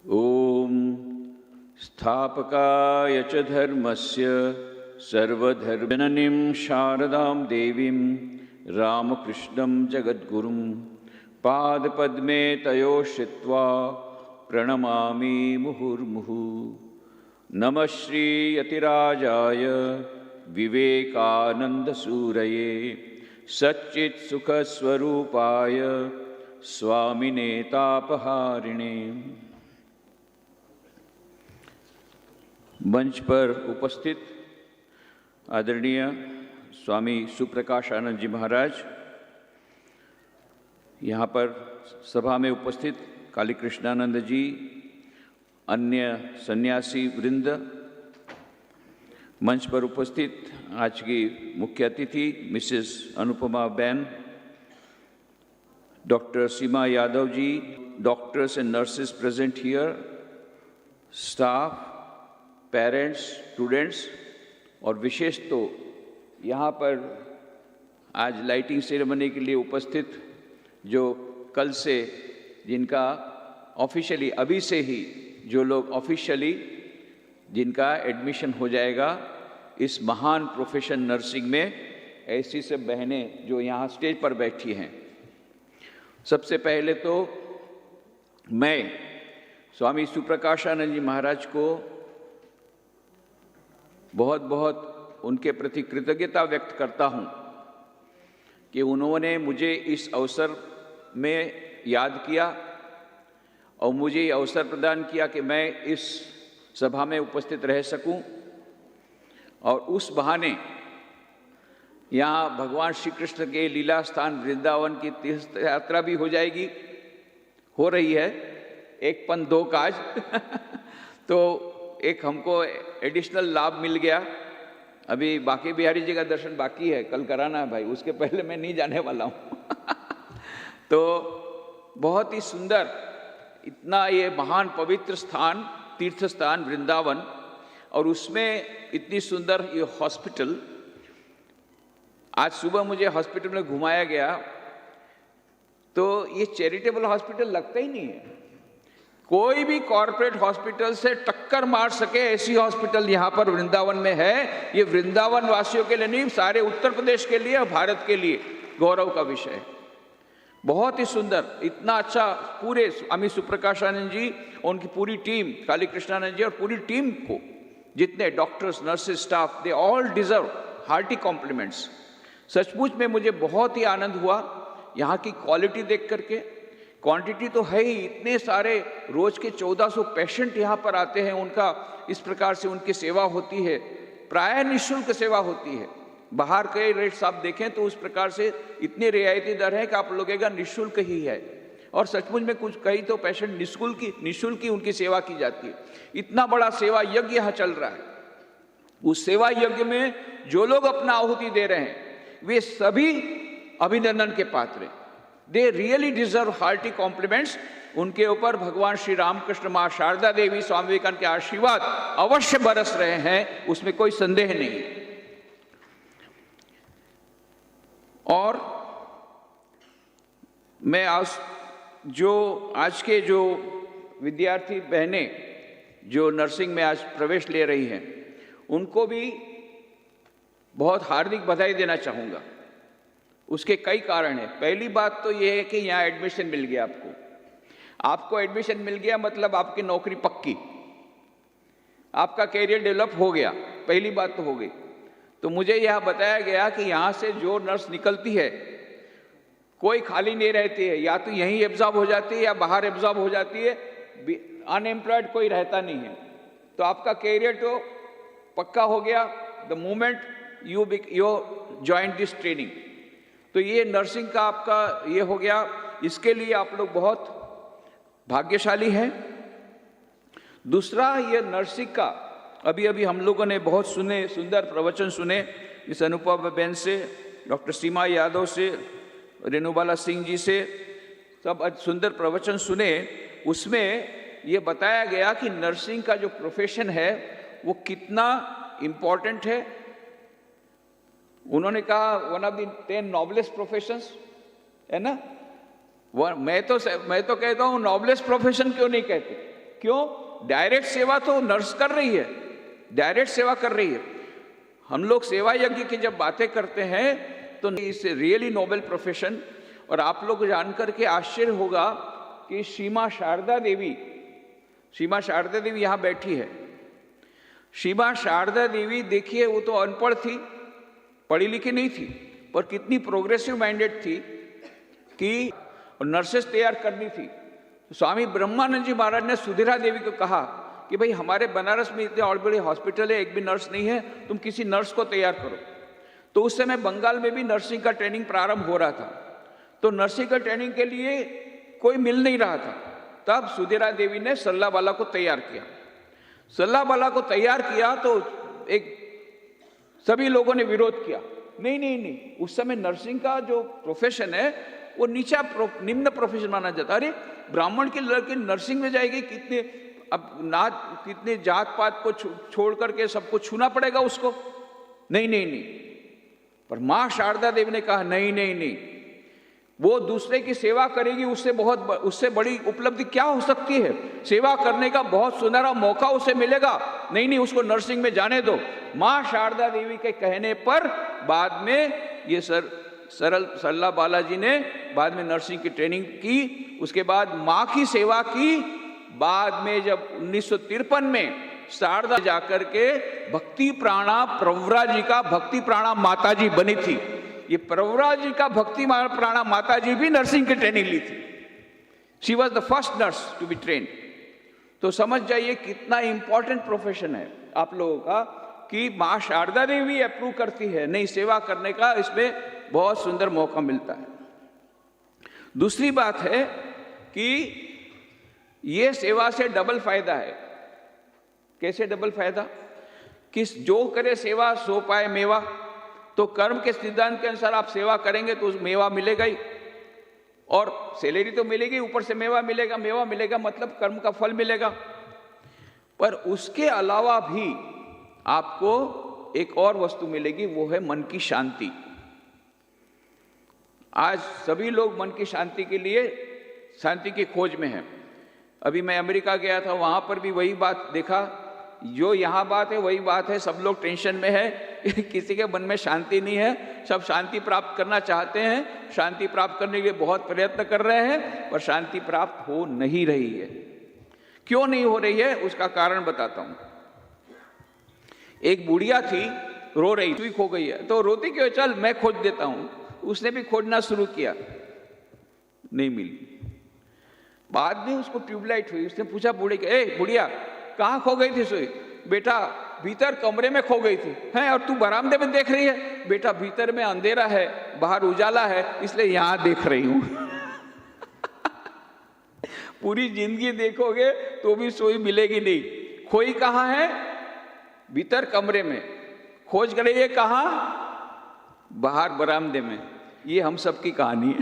ओम स्थापकाय च धर्मस्य सर्वधर्मजननीं शारदां देवीं रामकृष्णं जगद्गुरुं पादपद्मे तयो श्रित्वा प्रणमामि मुहुर्मुहुः। नमः श्री यतिराजाय विवेकानंदसूरये सच्चित्सुखस्वरूपाय स्वामिने तापहारिणे। मंच पर उपस्थित आदरणीय स्वामी सुप्रकाशानंद जी महाराज, यहाँ पर सभा में उपस्थित काली कृष्णानंद जी, अन्य सन्यासी वृंद, मंच पर उपस्थित आज की मुख्य अतिथि Mrs Anupama Bain, doctor Seema Yadav ji, doctors and nurses present here, staff, parents, students और विशेष तो यहाँ पर आज लाइटिंग सेरेमनी के लिए उपस्थित जो कल से जिनका ऑफिशियली अभी से ही जो लोग ऑफिशियली जिनका एडमिशन हो जाएगा इस महान प्रोफेशन नर्सिंग में, ऐसी सब बहनें जो यहाँ स्टेज पर बैठी हैं। सबसे पहले तो मैं स्वामी सुप्रकाशानंद जी महाराज को बहुत बहुत उनके प्रति कृतज्ञता व्यक्त करता हूँ कि उन्होंने मुझे इस अवसर में याद किया और मुझे ये अवसर प्रदान किया कि मैं इस सभा में उपस्थित रह सकूं और उस बहाने यहाँ भगवान श्री कृष्ण के लीला स्थान वृंदावन की तीर्थ यात्रा भी हो जाएगी, हो रही है, एक पन दो काज तो एक हमको एडिशनल लाभ मिल गया। अभी बाकी बिहारी जी का दर्शन बाकी है, कल कराना है भाई, उसके पहले मैं नहीं जाने वाला हूँ तो बहुत ही सुंदर, इतना ये महान पवित्र स्थान, तीर्थ स्थान वृंदावन, और उसमें इतनी सुंदर ये हॉस्पिटल। आज सुबह मुझे हॉस्पिटल में घुमाया गया तो ये चैरिटेबल हॉस्पिटल लगता ही नहीं है। कोई भी कॉरपोरेट हॉस्पिटल से टक्कर मार सके ऐसी हॉस्पिटल यहाँ पर वृंदावन में है। ये वृंदावन वासियों के लिए नहीं, सारे उत्तर प्रदेश के लिए और भारत के लिए गौरव का विषय है। बहुत ही सुंदर, इतना अच्छा, पूरे स्वामी सुप्रकाशानंद जी, उनकी पूरी टीम, काली कृष्णानंद जी और पूरी टीम को, जितने doctors, nurses, staff, they all deserve hearty compliments. सचमुच में मुझे बहुत ही आनंद हुआ यहाँ की क्वालिटी देख करके। क्वांटिटी तो है ही, इतने सारे रोज के 1400 पेशेंट यहाँ पर आते हैं, उनका इस प्रकार से उनकी सेवा होती है, प्राय निःशुल्क सेवा होती है। बाहर के रेट्स आप देखें तो उस प्रकार से इतने रियायती दर है कि आप लगेगा निःशुल्क ही है, और सचमुच में कुछ कई तो पेशेंट निःशुल्क ही उनकी सेवा की जाती है। इतना बड़ा सेवा यज्ञ यहाँ चल रहा है। उस सेवा यज्ञ में जो लोग अपना आहुति दे रहे हैं वे सभी अभिनंदन के पात्र हैं। They really deserve hearty compliments. उनके ऊपर भगवान श्री रामकृष्ण, माँ शारदा देवी, स्वामी विवेकानंद के आशीर्वाद अवश्य बरस रहे हैं, उसमें कोई संदेह नहीं। और मैं आज के जो विद्यार्थी बहनें जो नर्सिंग में आज प्रवेश ले रही हैं उनको भी बहुत हार्दिक बधाई देना चाहूँगा। उसके कई कारण हैं। पहली बात तो ये है कि यहाँ एडमिशन मिल गया आपको एडमिशन मिल गया मतलब आपकी नौकरी पक्की, आपका कैरियर डेवलप हो गया, पहली बात तो हो गई। तो मुझे यह बताया गया कि यहाँ से जो नर्स निकलती है कोई खाली नहीं रहती है, या तो यहीं एब्जॉर्ब हो जाती है या बाहर एब्जॉर्ब हो जाती है, अनएम्प्लॉयड कोई रहता नहीं है। तो आपका कैरियर तो पक्का हो गया the moment you join this training. तो ये नर्सिंग का आपका ये हो गया, इसके लिए आप लोग बहुत भाग्यशाली हैं। दूसरा, ये नर्सिंग का अभी हम लोगों ने बहुत सुंदर प्रवचन सुने, इस अनुपमा बेन से, डॉक्टर सीमा यादव से, रेणुबाला सिंह जी से, सब सुंदर प्रवचन सुने। उसमें ये बताया गया कि नर्सिंग का जो प्रोफेशन है वो कितना इम्पोर्टेंट है। उन्होंने कहा one of the 10 noblest professions है ना। मैं तो कहता हूँ नॉबलेस्ट प्रोफेशन क्यों नहीं कहते, क्यों? डायरेक्ट सेवा तो नर्स कर रही है, डायरेक्ट सेवा कर रही है। हम लोग सेवा यज्ञ की जब बातें करते हैं तो इस रियली नोबल प्रोफेशन। और आप लोग जानकर के आश्चर्य होगा कि श्री मां शारदा देवी यहाँ बैठी है। श्री मां शारदा देवी देखिए, वो तो अनपढ़ थी, पढ़ी लिखी नहीं थी, पर कितनी प्रोग्रेसिव माइंडेड थी कि नर्सेस तैयार करनी थी। तो स्वामी ब्रह्मानंद जी महाराज ने सुधीरा देवी को कहा कि भाई हमारे बनारस में इतने और बड़े हॉस्पिटल है, एक भी नर्स नहीं है, तुम किसी नर्स को तैयार करो। तो उस समय बंगाल में भी नर्सिंग का ट्रेनिंग प्रारंभ हो रहा था, तो नर्सिंग का ट्रेनिंग के लिए कोई मिल नहीं रहा था। तब सुधीरा देवी ने सल्लाबाला को तैयार किया। सल्लाबाला को तैयार किया तो सभी लोगों ने विरोध किया, नहीं, उस समय नर्सिंग का जो प्रोफेशन है वो निम्न प्रोफेशन माना जाता। अरे ब्राह्मण की लड़की नर्सिंग में जाएगी, कितने जात पात को छोड़ करके सबको छूना पड़ेगा उसको? नहीं। पर मां शारदा देवी ने कहा नहीं, वो दूसरे की सेवा करेगी, उससे बड़ी उपलब्धि क्या हो सकती है? सेवा करने का बहुत सुनहरा मौका उसे मिलेगा। नहीं, उसको नर्सिंग में जाने दो। मां शारदा देवी के कहने पर बाद में ये सरला बालाजी ने बाद में नर्सिंग की ट्रेनिंग की, उसके बाद मां की सेवा की। बाद में जब 1953 में शारदा जाकर के भक्ति प्राणा प्रवरा जी का भक्ति प्राणा माता जी बनी थी। ये प्रवरा जी का भक्ति प्राणा माता जी भी नर्सिंग की ट्रेनिंग ली थी। She was the first nurse to be train. तो समझ जाइए कितना इंपॉर्टेंट प्रोफेशन है आप लोगों का कि मां शारदा देवी अप्रूव करती है, नहीं सेवा करने का इसमें बहुत सुंदर मौका मिलता है। दूसरी बात है कि ये सेवा से डबल फायदा है। कैसे डबल फायदा? कि जो करे सेवा सो पाए मेवा। तो कर्म के सिद्धांत के अनुसार आप सेवा करेंगे तो मेवा मिलेगा ही, और सैलरी तो मिलेगी, ऊपर से मेवा मिलेगा मतलब कर्म का फल मिलेगा। पर उसके अलावा भी आपको एक और वस्तु मिलेगी, वो है मन की शांति। आज सभी लोग मन की शांति के लिए शांति की खोज में हैं। अभी मैं अमेरिका गया था, वहां पर भी वही बात देखा, जो यहाँ बात है वही बात है। सब लोग टेंशन में है, किसी के मन में शांति नहीं है। सब शांति प्राप्त करना चाहते हैं, शांति प्राप्त करने के लिए बहुत प्रयत्न कर रहे हैं, पर शांति प्राप्त हो नहीं रही है। क्यों नहीं हो रही है उसका कारण बताता हूं। एक बुढ़िया थी, रो रही थी, खो गई है। तो रोती क्यों? चल मैं खोज देता हूं। उसने भी खोजना शुरू किया, नहीं मिली। बाद में उसको ट्यूबलाइट हुई। उसने पूछा बूढ़े के, ए बुढ़िया कहाँ खो गई थी? सोई बेटा भीतर कमरे में खो गई थी। हैं? और तू बरामदे में देख रही है? बेटा भीतर में अंधेरा है, बाहर उजाला है, इसलिए यहां देख रही हूं। पूरी जिंदगी देखोगे तो भी सोई मिलेगी नहीं। खोई कहाँ है? भीतर कमरे में। खोज कर रही है कहाँ? बाहर बरामदे में। ये हम सब की कहानी है।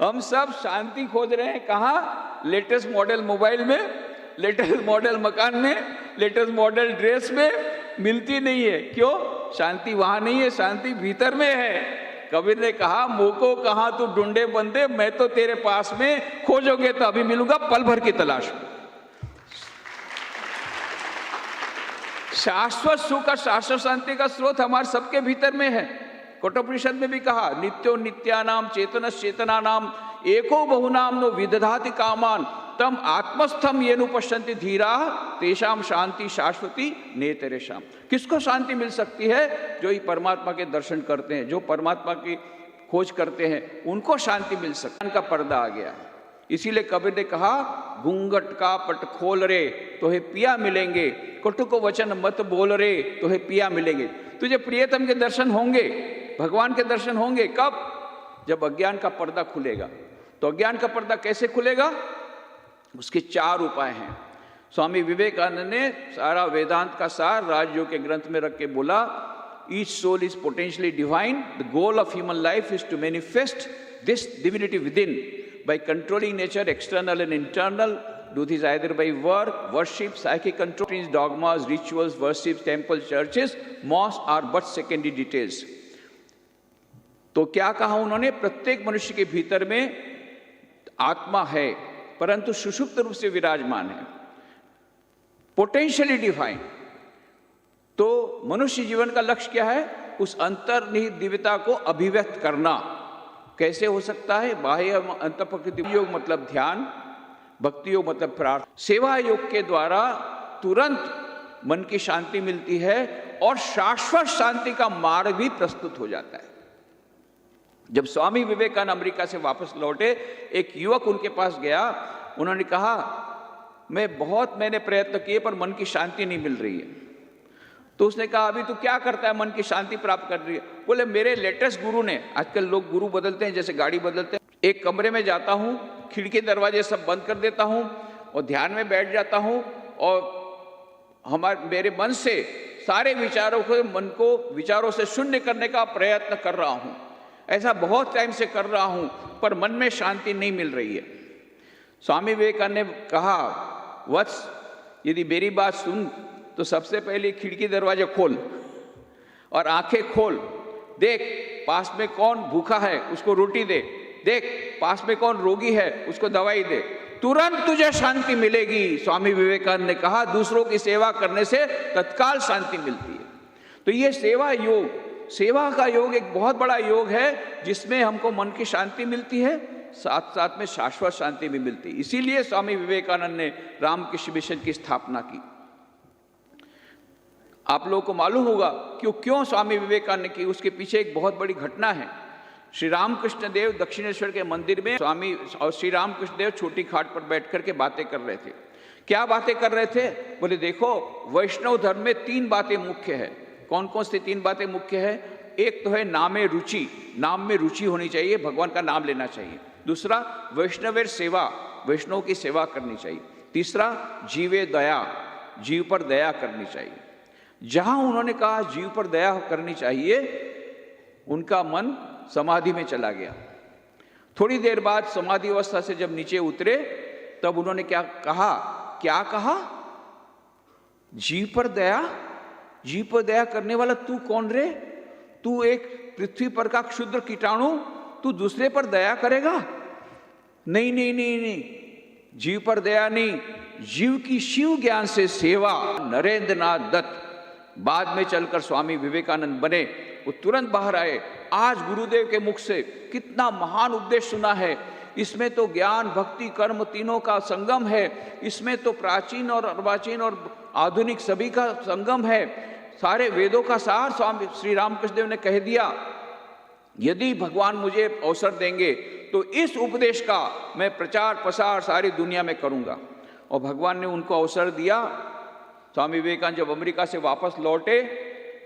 हम सब शांति खोज रहे हैं कहाँ? लेटेस्ट मॉडल मोबाइल में, लेटेस्ट मॉडल मकान में, लेटेस्ट मॉडल ड्रेस में। मिलती नहीं है। क्यों? शांति वहां नहीं है, शांति भीतर में है। कबीर ने कहा, मोको कहाँ तू ढूंढे बंदे, मैं तो तेरे पास में, खोजोगे तो अभी मिलूंगा पल भर की तलाश में। शाश्वत सुख और शाश्वत शांति का स्रोत हमारे सबके भीतर में है। कठोपनिषद में भी कहा, नित्यो नित्यानाम चेतनस चेतनानाम एको बहुनाम नो विदधाति कामान तम आत्मस्थम येनु पश्यन्ति धीरा तेषाम शांति शाश्वती नेतरेषाम। किसको शांति मिल सकती है? जो ही परमात्मा के दर्शन करते हैं, जो परमात्मा की खोज करते हैं, उनको शांति मिल सकती है। का पर्दा आ गया। इसीलिए कबीर ने कहा, घूंघट का पट खोल रे तो हे पिया मिलेंगे, कटु को वचन मत बोल रे तो हे पिया मिलेंगे। तुझे प्रियतम के दर्शन होंगे, भगवान के दर्शन होंगे। कब? जब अज्ञान का पर्दा खुलेगा। तो अज्ञान का पर्दा कैसे खुलेगा? उसके 4 उपाय हैं। स्वामी विवेकानंद ने सारा वेदांत का सार राजयोग के ग्रंथ में रख के बोला, each soul is potentially divine, the goal of human life is to manifest this divinity within by controlling nature external and internal. Do this either by work, worship, psychic control, dogmas, rituals, worships, temples, churches, mosques are but secondary details. तो क्या कहा उन्होंने? प्रत्येक मनुष्य के भीतर में आत्मा है, परंतु सुषुप्त रूप से विराजमान है, पोटेंशियली डिफाइन। तो मनुष्य जीवन का लक्ष्य क्या है? उस अंतर्निहित दिव्यता को अभिव्यक्त करना। कैसे हो सकता है? बाह्य अंतःप्रकृति योग मतलब ध्यान, भक्ति योग मतलब प्रार्थना, सेवा योग के द्वारा तुरंत मन की शांति मिलती है और शाश्वत शांति का मार्ग भी प्रस्तुत हो जाता है। जब स्वामी विवेकानंद अमेरिका से वापस लौटे, एक युवक उनके पास गया। उन्होंने कहा, मैंने प्रयत्न किए पर मन की शांति नहीं मिल रही है। तो उसने कहा, अभी तू क्या करता है मन की शांति प्राप्त कर रही है? बोले, मेरे लेटेस्ट गुरु ने, आजकल लोग गुरु बदलते हैं जैसे गाड़ी बदलते हैं, एक कमरे में जाता हूँ, खिड़की दरवाजे सब बंद कर देता हूँ और ध्यान में बैठ जाता हूँ और मेरे मन से सारे विचारों से शून्य करने का प्रयत्न कर रहा हूँ। ऐसा बहुत टाइम से कर रहा हूँ पर मन में शांति नहीं मिल रही है। स्वामी विवेकानंद ने कहा, वत्स, यदि मेरी बात सुन तो सबसे पहले खिड़की दरवाजे खोल और आंखें खोल। देख पास में कौन भूखा है, उसको रोटी दे। देख पास में कौन रोगी है, उसको दवाई दे। तुरंत तुझे शांति मिलेगी। स्वामी विवेकानंद ने कहा, दूसरों की सेवा करने से तत्काल शांति मिलती है। तो ये सेवा का योग एक बहुत बड़ा योग है जिसमें हमको मन की शांति मिलती है, साथ साथ में शाश्वत शांति भी मिलती है। इसीलिए स्वामी विवेकानंद ने रामकृष्ण मिशन की स्थापना की। आप लोगों को मालूम होगा क्यों स्वामी विवेकानंद ने की, उसके पीछे एक बहुत बड़ी घटना है। श्री रामकृष्ण देव दक्षिणेश्वर के मंदिर में स्वामी और श्री रामकृष्ण देव छोटी खाट पर बैठ करके बातें कर रहे थे। क्या बातें कर रहे थे? बोले, देखो वैष्णव धर्म में 3 बातें मुख्य है। कौन कौन सी 3 बातें मुख्य है? एक तो है नामे रुचि, नाम में रुचि होनी चाहिए, भगवान का नाम लेना चाहिए। दूसरा वैष्णवेर सेवा, वैष्णव की सेवा करनी चाहिए। तीसरा जीवे दया, जीव पर दया करनी चाहिए। जहां उन्होंने कहा जीव पर दया करनी चाहिए, उनका मन समाधि में चला गया। थोड़ी देर बाद समाधि अवस्था से जब नीचे उतरे तब उन्होंने क्या कहा? जीव पर दया करने वाला तू कौन रे? तू एक पृथ्वी पर का क्षुद्र कीटाणु, तू दूसरे पर दया करेगा? नहीं, जीव पर दया नहीं, जीव की शिव ज्ञान से सेवा। नरेंद्र नाथ दत्त बाद में चलकर स्वामी विवेकानंद बने, वो तुरंत बाहर आए। आज गुरुदेव के मुख से कितना महान उपदेश सुना है। इसमें तो ज्ञान, भक्ति, कर्म तीनों का संगम है। इसमें तो प्राचीन और अर्वाचीन और आधुनिक सभी का संगम है। सारे वेदों का सार स्वामी श्री रामकृष्ण देव ने कह दिया। यदि भगवान मुझे अवसर देंगे तो इस उपदेश का मैं प्रचार प्रसार सारी दुनिया में करूंगा। और भगवान ने उनको अवसर दिया। स्वामी विवेकानंद जब अमेरिका से वापस लौटे,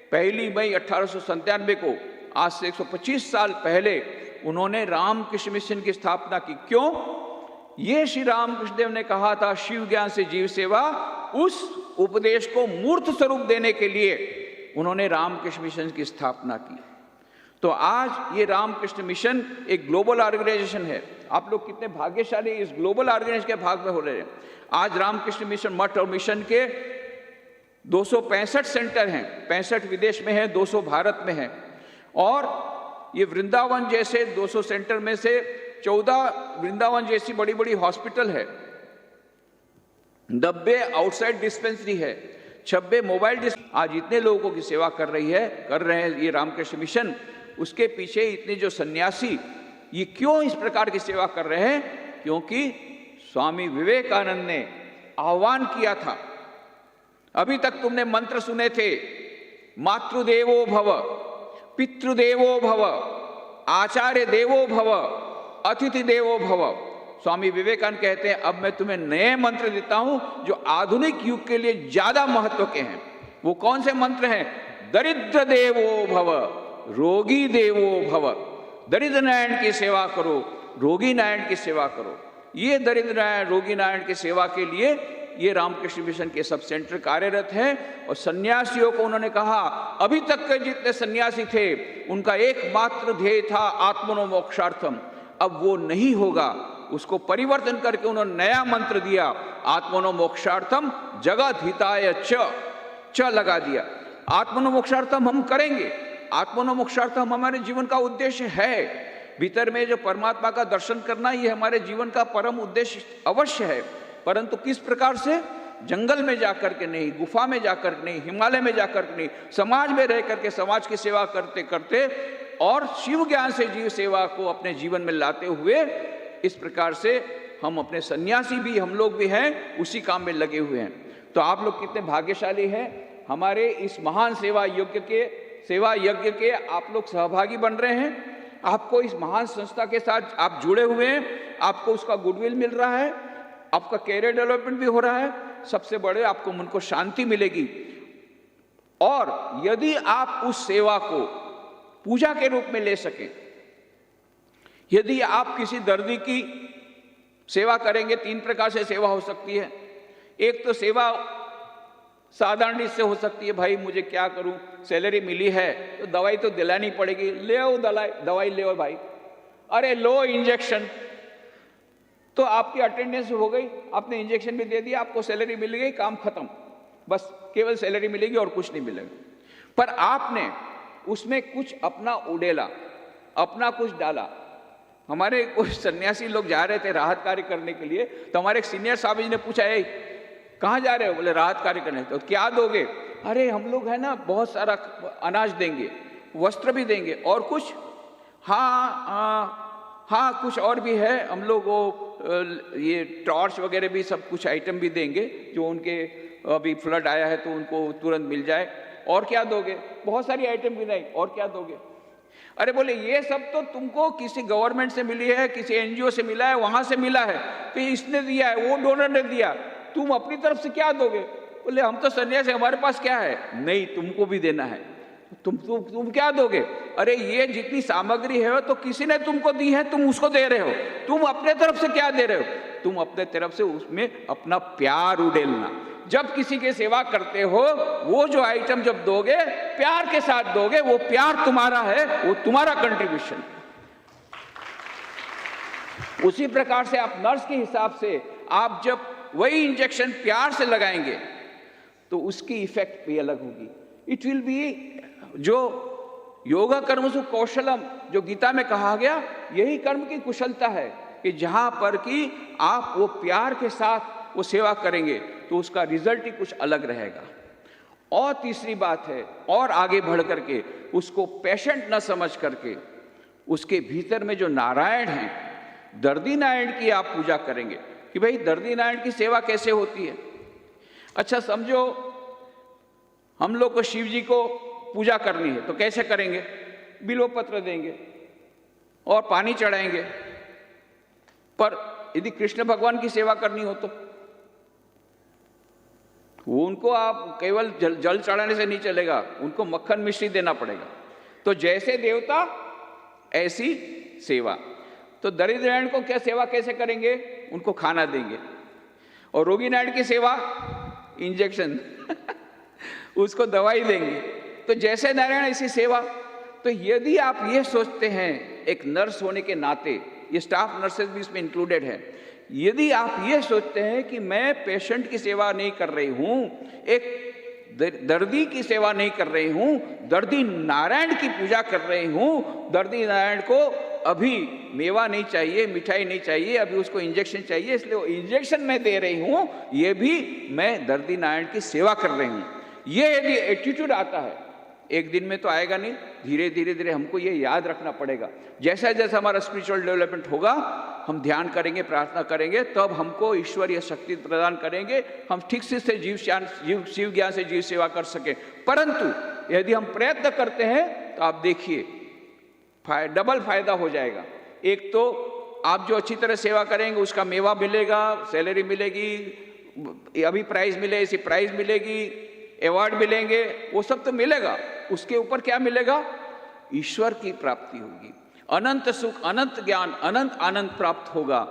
1 मई 1897 को, आज से 125 साल पहले, उन्होंने रामकृष्ण मिशन की स्थापना की। क्यों? ये श्री रामकृष्ण देव ने कहा था, शिव ज्ञान से जीव सेवा। उस उपदेश को मूर्त स्वरूप देने के लिए उन्होंने रामकृष्ण मिशन की स्थापना की। तो आज ये रामकृष्ण मिशन एक ग्लोबल ऑर्गेनाइजेशन है। आप लोग कितने भाग्यशाली इस ग्लोबल ऑर्गेनाइजेशन के भाग में हो रहे हैं। आज रामकृष्ण मिशन मठ और मिशन के 265 सेंटर हैं, 65 विदेश में हैं, 200 भारत में हैं। और ये वृंदावन जैसे 200 सेंटर में से 14 वृंदावन जैसी बड़ी बड़ी हॉस्पिटल है, 90 आउटसाइड डिस्पेंसरी है, 96 मोबाइल आज इतने लोगों की सेवा कर रहे हैं ये रामकृष्ण मिशन। उसके पीछे इतने जो सन्यासी ये क्यों इस प्रकार की सेवा कर रहे हैं? क्योंकि स्वामी विवेकानंद ने आह्वान किया था। अभी तक तुमने मंत्र सुने थे, मातृदेवो भव, पितृदेवो भव, आचार्य देवो भव, अतिथि देवो भव। स्वामी विवेकानंद कहते हैं, अब मैं तुम्हें नए मंत्र देता हूं जो आधुनिक युग के लिए ज्यादा महत्व के हैं। वो कौन से मंत्र हैं? दरिद्र देवो भव, रोगी देवो भव। दरिद्र नारायण की सेवा करो, रोगी नारायण की सेवा करो। ये दरिद्र नारायण, रोगी नारायण की सेवा के लिए ये रामकृष्ण मिशन के सब सेंटर कार्यरत हैं। और सन्यासियों को उन्होंने कहा, अभी तक के जितने सन्यासी थे उनका एकमात्र ध्येय था आत्मनो मोक्षार्थम, अब वो नहीं होगा। उसको परिवर्तन करके उन्होंने नया मंत्र दिया, आत्मनो मोक्षार्थम जगत हिताय च लगा दिया। आत्मनो मोक्षार्थम हम करेंगे, आत्मनो मोक्षार्थम हमारे जीवन का उद्देश्य है, भीतर में जो परमात्मा का दर्शन करना, ये हमारे जीवन का परम उद्देश्य अवश्य है, परंतु किस प्रकार से? जंगल में जाकर के नहीं, गुफा में जाकर के नहीं, हिमालय में जाकर के नहीं, समाज में रह करके समाज की सेवा करते करते और शिव ज्ञान से जीव सेवा को अपने जीवन में लाते हुए, इस प्रकार से हम अपने सन्यासी भी, हम लोग भी हैं, उसी काम में लगे हुए हैं। तो आप लोग कितने भाग्यशाली हैं, हमारे इस महान सेवा यज्ञ के आप लोग सहभागी बन रहे हैं। आपको इस महान संस्था के साथ आप जुड़े हुए हैं, आपको उसका गुडविल मिल रहा है, आपका कैरियर डेवलपमेंट भी हो रहा है, सबसे बड़े आपको मन को शांति मिलेगी। और यदि आप उस सेवा को पूजा के रूप में ले सकें, यदि आप किसी दर्दी की सेवा करेंगे, 3 प्रकार से सेवा हो सकती है। एक तो सेवा साधारण रीत से हो सकती है, भाई मुझे क्या करूं, सैलरी मिली है तो दवाई तो दिलानी पड़ेगी, ले आओ दवाई ले आओ भाई, अरे लो इंजेक्शन, तो आपकी अटेंडेंस हो गई, आपने इंजेक्शन भी दे दिया, आपको सैलरी मिल गई, काम खत्म, बस केवल सैलरी मिलेगी और कुछ नहीं मिलेगा। पर आपने उसमें कुछ अपना उड़ेला, अपना कुछ डाला। हमारे कुछ सन्यासी लोग जा रहे थे राहत कार्य करने के लिए, तो हमारे एक सीनियर साहब जी ने पूछा, कहाँ जा रहे हो? बोले राहत कार्य करने। तो क्या दोगे? अरे हम लोग है ना बहुत सारा अनाज देंगे, वस्त्र भी देंगे और कुछ, हाँ कुछ और भी है, हम लोग वो ये टॉर्च वगैरह भी सब कुछ आइटम भी देंगे, जो उनके अभी फ्लड आया है तो उनको तुरंत मिल जाए। और क्या दोगे? बहुत सारी आइटम भी नहीं, और क्या दोगे? अरे बोले ये सब तो तुमको किसी गवर्नमेंट से मिली है, किसी एनजीओ से मिला है, वहां से मिला है, तो इसने दिया है, वो डोनर ने दिया, तुम अपनी तरफ से क्या दोगे? बोले हम तो सन्यासी, हमारे पास क्या है? नहीं, तुमको भी देना है। तुम क्या दोगे? अरे ये जितनी सामग्री है तो किसी ने तुमको दी है, तुम उसको दे रहे हो, तुम अपने तरफ से क्या दे रहे हो? तुम अपने तरफ से उसमें अपना प्यार उड़ेलना। जब किसी की सेवा करते हो, वो जो आइटम जब दोगे, प्यार के साथ दोगे, वो प्यार तुम्हारा है, वो तुम्हारा कंट्रीब्यूशन। उसी प्रकार से आप नर्स के हिसाब से आप जब वही इंजेक्शन प्यार से लगाएंगे तो उसकी इफेक्ट भी अलग होगी। इट विल बी, जो योगा कर्मसु कौशलम जो गीता में कहा गया, यही कर्म की कुशलता है कि जहां पर कि आप वो प्यार के साथ वो सेवा करेंगे तो उसका रिजल्ट ही कुछ अलग रहेगा। और तीसरी बात है, और आगे बढ़ करके उसको पेशेंट न समझ करके उसके भीतर में जो नारायण है, दर्दी नारायण की आप पूजा करेंगे कि भाई दर्दी नारायण की सेवा कैसे होती है। अच्छा समझो हम लोग को शिव जी को पूजा करनी है तो कैसे करेंगे? बिल्व पत्र देंगे और पानी चढ़ाएंगे। पर यदि कृष्ण भगवान की सेवा करनी हो तो उनको आप केवल जल चढ़ाने से नहीं चलेगा, उनको मक्खन मिश्री देना पड़ेगा। तो जैसे देवता ऐसी सेवा। तो दरिद्र नारायण को क्या सेवा कैसे करेंगे? उनको खाना देंगे। और रोगी नारायण की सेवा इंजेक्शन उसको दवाई देंगे। तो जैसे नारायण ऐसी सेवा। तो यदि आप ये सोचते हैं, एक नर्स होने के नाते, ये स्टाफ नर्सेज भी इसमें इंक्लूडेड है, यदि आप ये सोचते हैं कि मैं पेशेंट की सेवा नहीं कर रही हूं, एक दर्दी की सेवा नहीं कर रही हूं, दर्दी नारायण की पूजा कर रही हूं, दर्दी नारायण को अभी मेवा नहीं चाहिए, मिठाई नहीं चाहिए, अभी उसको इंजेक्शन चाहिए, इसलिए वो इंजेक्शन मैं दे रही हूं, ये भी मैं दर्दी नारायण की सेवा कर रही हूं, ये यदि एटीट्यूड आता है, एक दिन में तो आएगा नहीं, धीरे धीरे हमको ये याद रखना पड़ेगा। जैसा जैसा हमारा स्पिरिचुअल डेवलपमेंट होगा, हम ध्यान करेंगे, प्रार्थना करेंगे, तब हमको ईश्वरीय शक्ति प्रदान करेंगे, हम ठीक से शिव ज्ञान से जीव सेवा कर सके। परंतु यदि हम प्रयत्न करते हैं तो आप देखिए डबल फायदा हो जाएगा। एक तो आप जो अच्छी तरह सेवा करेंगे उसका मेवा मिलेगा, सैलरी मिलेगी, अभी प्राइज मिले ऐसी प्राइज मिलेगी, अवार्ड मिलेंगे, वो सब तो मिलेगा। उसके ऊपर क्या मिलेगा? ईश्वर की प्राप्ति होगी, अनंत सुख, अनंत ज्ञान, अनंत आनंद प्राप्त होगा,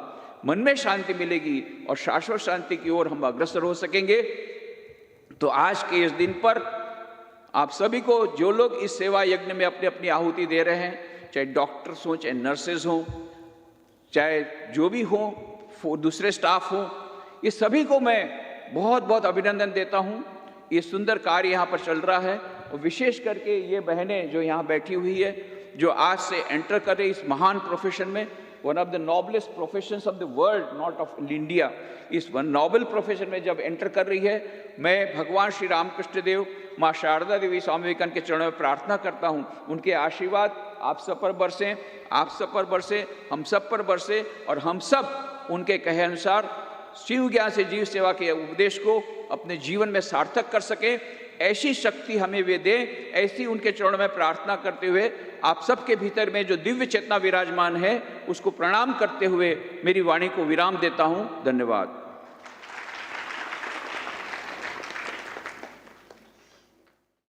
मन में शांति मिलेगी और शाश्वत शांति की ओर हम अग्रसर हो सकेंगे। तो आज के इस दिन पर आप सभी को, जो लोग इस सेवा यज्ञ में अपनी अपनी आहुति दे रहे हैं, चाहे डॉक्टर्स हों, चाहे नर्सेज हों, चाहे जो भी हों, दूसरे स्टाफ हों, ये सभी को मैं बहुत बहुत अभिनंदन देता हूँ। ये सुंदर कार्य यहाँ पर चल रहा है और विशेष करके ये बहनें जो यहाँ बैठी हुई है, जो आज से एंटर कर रहे इस महान प्रोफेशन में, one of the noblest professions of the world, not of India, इस वन नोबल प्रोफेशन में जब एंटर कर रही है, मैं भगवान श्री रामकृष्ण देव, माँ शारदा देवी, स्वामी विवेकानंद के चरणों में प्रार्थना करता हूँ, उनके आशीर्वाद आप सब पर बरसें, आप सब पर बरसे, हम सब पर बरसे, और हम सब उनके कहे अनुसार शिव ज्ञान से जीव सेवा के उपदेश को अपने जीवन में सार्थक कर सकें। ऐसी शक्ति हमें वे दें, ऐसी उनके चरणों में प्रार्थना करते हुए आप सबके भीतर में जो दिव्य चेतना विराजमान है उसको प्रणाम करते हुए मेरी वाणी को विराम देता हूँ। धन्यवाद।